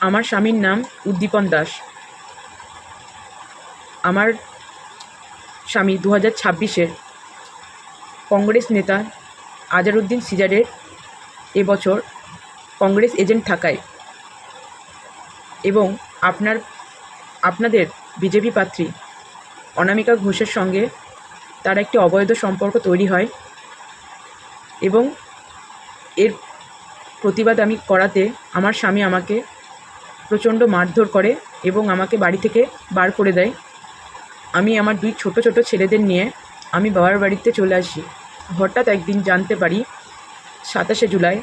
আমার স্বামীর নাম উদ্দীপন দাস। আমার স্বামী 2026-এর কংগ্রেস নেতা আজহারউদ্দিন সিজারের এবছর কংগ্রেস এজেন্ট থাকায় এবং আপনাদের বিজেপি প্রার্থী অনামিকা ঘোষের সঙ্গে তার একটি অবৈধ সম্পর্ক তৈরি হয় এবং এর প্রতিবাদ আমি করাতে আমার স্বামী আমাকে প্রচণ্ড মারধর করে এবং আমাকে বাড়ি থেকে বার করে দেয়। আমি আমার দুই ছোট ছোট ছেলেদের নিয়ে আমি বাবার বাড়িতে চলে আসি। হঠাৎ একদিন জানতে পারি 27শে জুলাই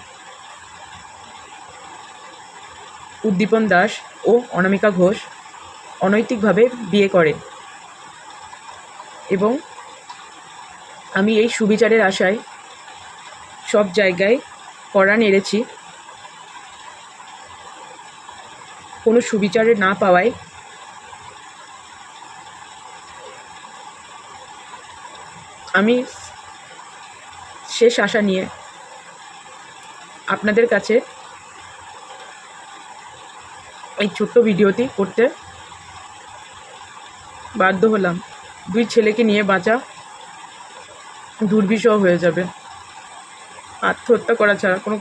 উদ্দীপন দাস ও অনামিকা ঘোষ অনৈতিকভাবে বিয়ে করে এবং আমি এই সুবিচারের আশায় সব জায়গায় কড়া নেড়েছি। কোনো সুবিচারে না পাওয়ায় আমি শেষ আশা নিয়ে আপনাদের কাছে এই ছোট্ট ভিডিওটি করতে বাধ্য হলাম। দুই ছেলেকে নিয়ে বাঁচা দুর্বিষহ হয়ে যাবে। আত্মহত্যা করা ছাড়া কোনো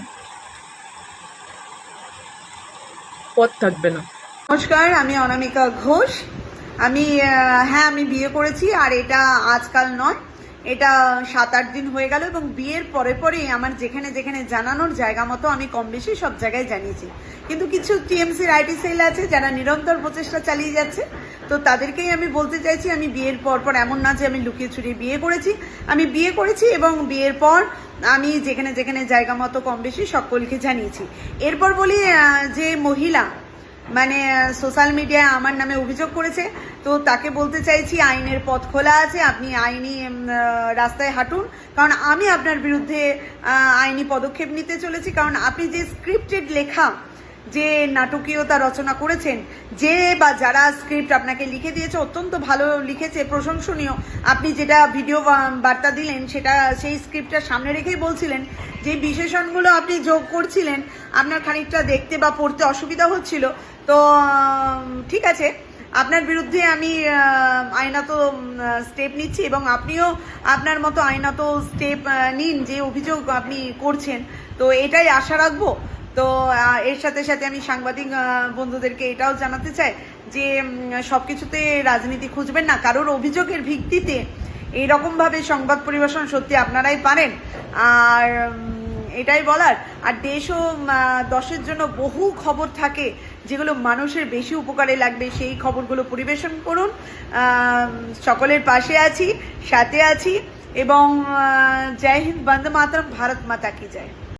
পথ থাকবে না। নমস্কার, আমি অনামিকা ঘোষ। আমি বিয়ে করেছি, আর এটা আজকাল নয়, এটা 7-8 দিন হয়ে গেল। এবং বিয়ের পরে পরেই আমার যেখানে যেখানে জানানোর জায়গা মতো আমি কম বেশি সব জায়গায় জানিয়েছি। কিন্তু কিছু টিএমসির আইটি সেল আছে যারা নিরন্তর প্রচেষ্টা চালিয়ে যাচ্ছে, তো তাদেরকেই আমি বলতে চাইছি, আমি বিয়ের পর এমন না যে আমি লুকিয়ে ছুড়িয়ে বিয়ে করেছি। আমি বিয়ে করেছি এবং বিয়ের পর আমি যেখানে যেখানে জায়গা মতো কম বেশি সকলকে জানিয়েছি। এরপর বলি, যে মহিলা মানে সোশ্যাল মিডিয়ায় আমার নামে অভিযোগ করেছে, তো তাকে বলতে চাইছি আইনের পথ খোলা আছে, আপনি আইনি রাস্তায় হাঁটুন। কারণ আমি আপনার বিরুদ্ধে আইনি পদক্ষেপ নিতে চলেছি। কারণ আপনি যে স্ক্রিপ্টেড লেখা, যে নাটকীয়তা রচনা করেছেন, যে বা যারা স্ক্রিপ্ট আপনাকে লিখে দিয়েছে অত্যন্ত ভালো লিখেছে, প্রশংসনীয়। আপনি যেটা ভিডিও বার্তা দিলেন সেটা সেই স্ক্রিপ্টটা সামনে রেখেই বলছিলেন যে বিশেষণগুলো আপনি যোগ করছিলেন, আপনার খানিকটা দেখতে বা পড়তে অসুবিধা হচ্ছিল। তো ঠিক আছে, আপনার বিরুদ্ধে আমি আইনত স্টেপ নিচ্ছি এবং আপনিও আপনার মতো আইনত স্টেপ নিন যে অভিযোগ আপনি করছেন। তো এটাই আশা রাখবো। তো এর সাথে সাথে আমি সাংবাদিক বন্ধুদেরকে এটাও জানাতে চাই যে সব কিছুতে রাজনীতি খুঁজবেন না। কারোর অভিযোগের ভিত্তিতে এইরকমভাবে সংবাদ পরিবেশন সত্যি আপনারাই পারেন। আর এটাই বলার। আর দেশ ও দশের জন্য বহু খবর থাকে যেগুলো মানুষের বেশি উপকারে লাগবে, সেই খবরগুলো পরিবেশন করুন। সকলের পাশে আছি, সাথে আছি এবং জয় হিন্দ, বন্দে মাতরম, ভারত মাতা কি জয়।